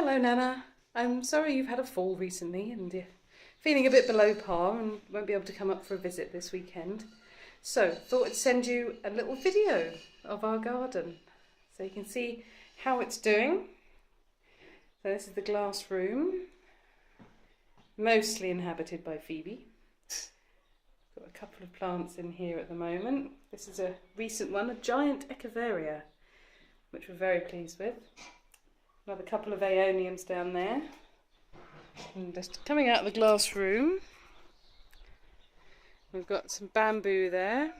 Hello Nana, I'm sorry you've had a fall recently and you're feeling a bit below par and won't be able to come up for a visit this weekend. So thought I'd send you a little video of our garden so you can see how it's doing. So this is the glass room, mostly inhabited by Phoebe. Got a couple of plants in here at the moment. This is a recent one, a giant echeveria, which we're very pleased with. Another couple of aeoniums down there. And just coming out of the glass room, we've got some bamboo there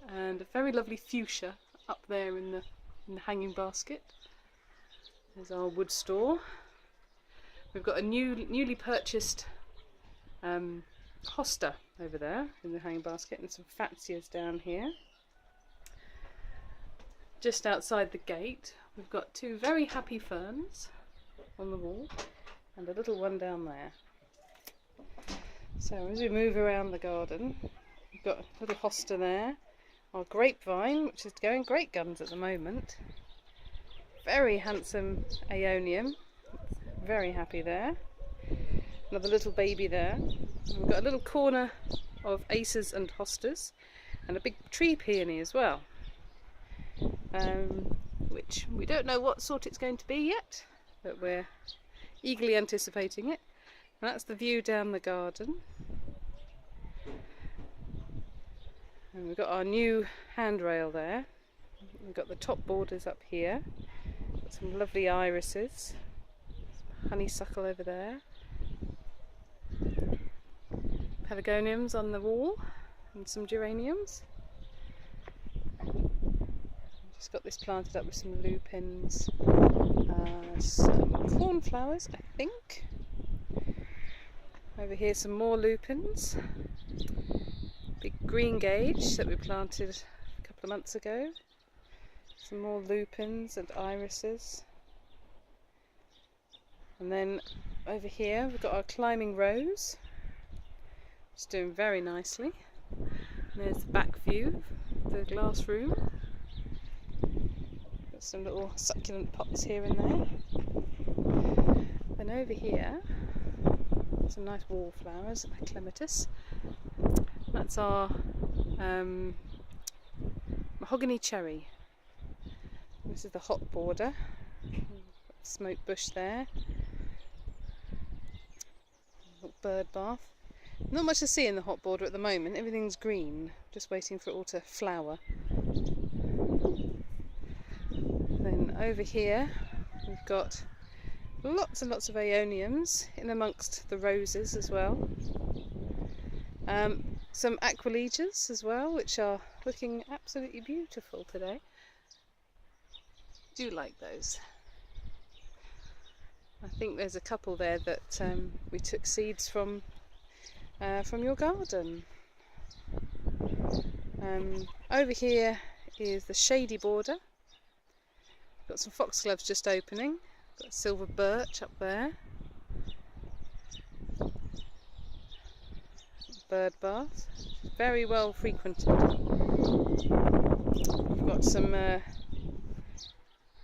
and a very lovely fuchsia up there in the hanging basket. There's our wood store. We've got a newly purchased hosta over there in the hanging basket and some fatsias down here. Just outside the gate we've got two very happy ferns on the wall and a little one down there. So as we move around the garden, we've got a little hosta there, our grapevine, which is going great guns at the moment. Very handsome aeonium, very happy there. Another little baby there. We've got a little corner of aces and hostas and a big tree peony as well, which we don't know what sort it's going to be yet, but we're eagerly anticipating it. And that's the view down the garden. And we've got our new handrail there. We've got the top borders up here. Got some lovely irises, some honeysuckle over there, pelargoniums on the wall and some geraniums. Just got this planted up with some lupins, some cornflowers I think. Over here some more lupins, big green gage that we planted a couple of months ago, some more lupins and irises. And then over here we've got our climbing rose, it's doing very nicely. And there's the back view of the glass room. Got some little succulent pots here and there. Then over here, some nice wallflowers, clematis. That's our mahogany cherry. This is the hot border. Smoke bush there. Little bird bath. Not much to see in the hot border at the moment, everything's green, just waiting for it all to flower. Then over here we've got lots and lots of aeoniums in amongst the roses as well. Some aqualegias as well, which are looking absolutely beautiful today. Do like those. I think there's a couple there that we took seeds from your garden. Over here is the shady border. Got some foxgloves just opening. Got silver birch up there. Bird bath, very well frequented. We've got some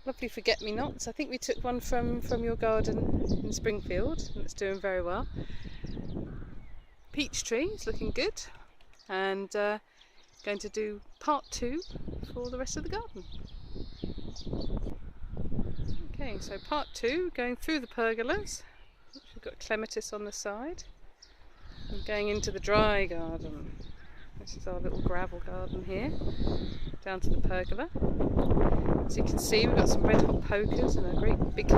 lovely forget-me-nots. I think we took one from your garden in Springfield and it's doing very well. Peach tree is looking good, and going to do part 2 for the rest of the garden. Okay, so part 2, going through the pergolas. We've got clematis on the side. And going into the dry garden. This is our little gravel garden here, down to the pergola. As you can see, we've got some red hot pokers and a great big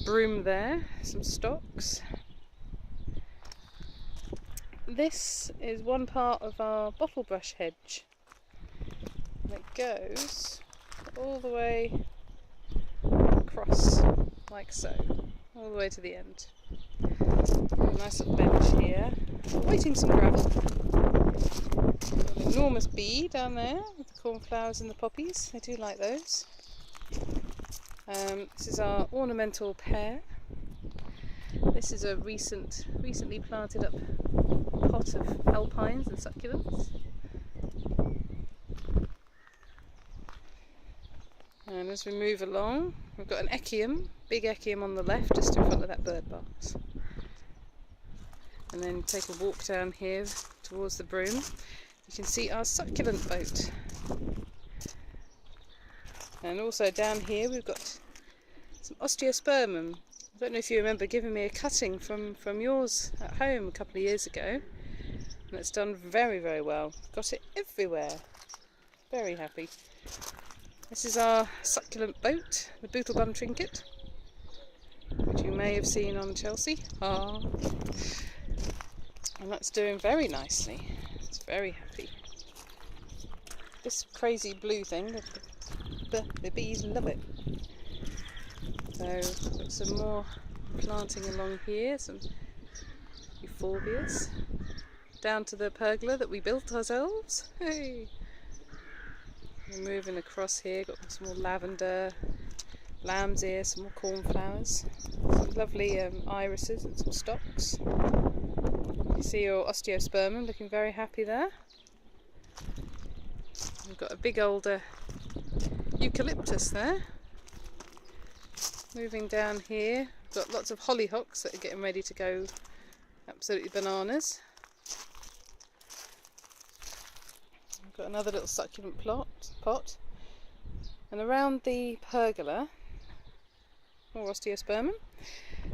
broom there, some stocks. This is one part of our bottle brush hedge. And it goes all the way across, like so, all the way to the end. Got a nice little bench here, waiting some gravel. Got an enormous bee down there with the cornflowers and the poppies, I do like those. This is our ornamental pear. This is a recently planted up pot of alpines and succulents. And as we move along, we've got an aeonium, big aeonium on the left, just in front of that bird box. And then take a walk down here towards the broom. You can see our succulent boat. And also down here we've got some osteospermum. I don't know if you remember giving me a cutting from yours at home a couple of years ago. And it's done very, very well. Got it everywhere. Very happy. This is our succulent boat, the Bootlebum trinket, which you may have seen on Chelsea. Ah. And that's doing very nicely. It's very happy. This crazy blue thing, the bees love it. So got some more planting along here, some euphorbias. Down to the pergola that we built ourselves. Hey! We're moving across here, got some more lavender, lamb's ear, some more cornflowers, some lovely irises and some stocks. You see your osteospermum looking very happy there. We've got a big old eucalyptus there. Moving down here, we've got lots of hollyhocks that are getting ready to go absolutely bananas. We've got another little succulent pot. And around the pergola, more osteospermum,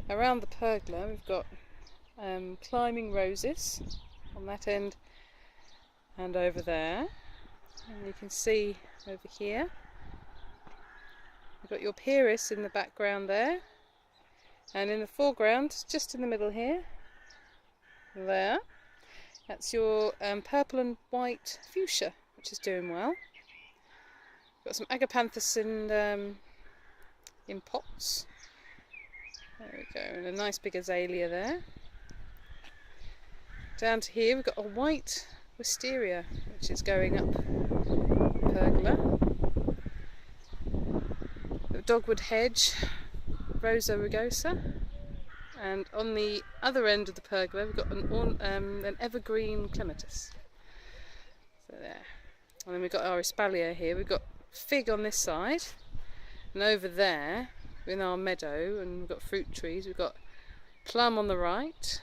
around the pergola we've got climbing roses on that end and over there. And you can see over here we've got your Pyrrhus in the background there, and in the foreground, just in the middle here, there, that's your purple and white fuchsia, which is doing well. Got some agapanthus in pots. There we go, and a nice big azalea there. Down to here we've got a white wisteria, which is going up the pergola. A dogwood hedge, rosa rugosa, and on the other end of the pergola we've got an evergreen clematis. So there. And then we've got our espalier here. We've got fig on this side, and over there in our meadow, and we've got fruit trees. We've got plum on the right.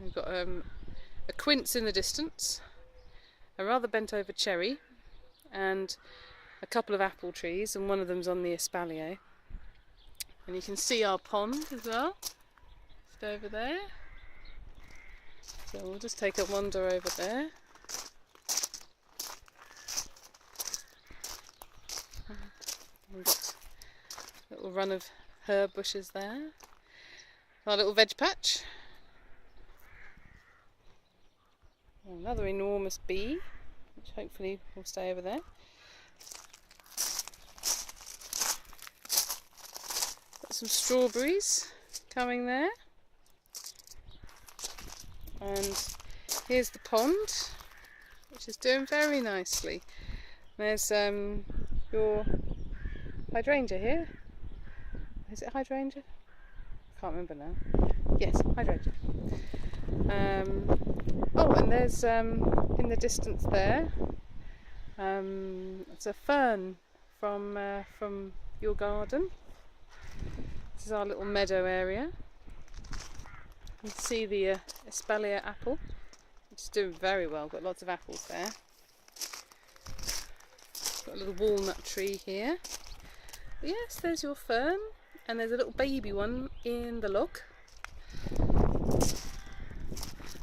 We've got a quince in the distance, a rather bent over cherry, and a couple of apple trees, and one of them's on the espalier. And you can see our pond as well, just over there. So we'll just take a wander over there. We've got a little run of herb bushes there. Our little veg patch. Another enormous bee, which hopefully will stay over there. Got some strawberries coming there. And here's the pond, which is doing very nicely. There's your hydrangea here. Is it hydrangea? I can't remember now. Yes, hydrangea. Oh, and there's in the distance there, it's a fern from your garden. This is our little meadow area. You can see the espalier apple, which is doing very well. Got lots of apples there. Got a little walnut tree here. But yes, there's your fern, and there's a little baby one in the log.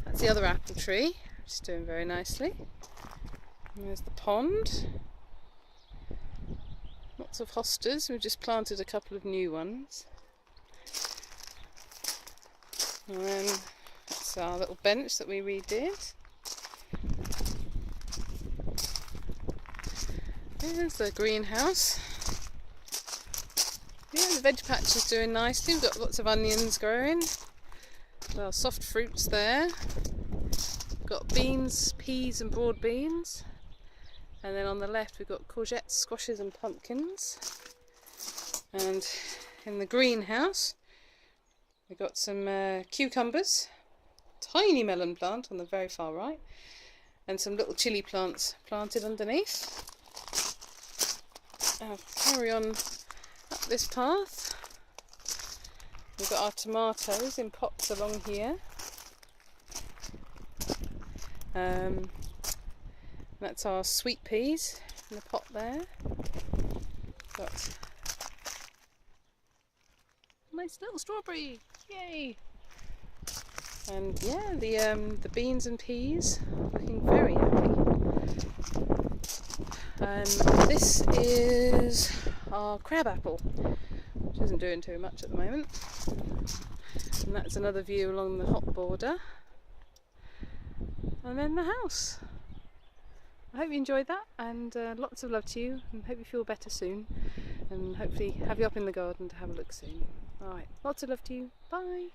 That's the other apple tree, which is doing very nicely. And there's the pond. Lots of hostas. We've just planted a couple of new ones. And then that's our little bench that we redid. There's the greenhouse. Yeah, the veg patch is doing nicely. We've got lots of onions growing. Well, soft fruits there. We've got beans, peas and broad beans. And then on the left we've got courgettes, squashes and pumpkins. And in the greenhouse we've got some cucumbers, tiny melon plant on the very far right, and some little chilli plants planted underneath. I'll carry on up this path. We've got our tomatoes in pots along here. That's our sweet peas in the pot there. Got a nice little strawberry, yay! And yeah, the beans and peas looking very happy. This is our crabapple, which isn't doing too much at the moment. And that's another view along the hop border. And then the house. I hope you enjoyed that, and lots of love to you, and hope you feel better soon, and hopefully have you up in the garden to have a look soon. Alright, lots of love to you. Bye!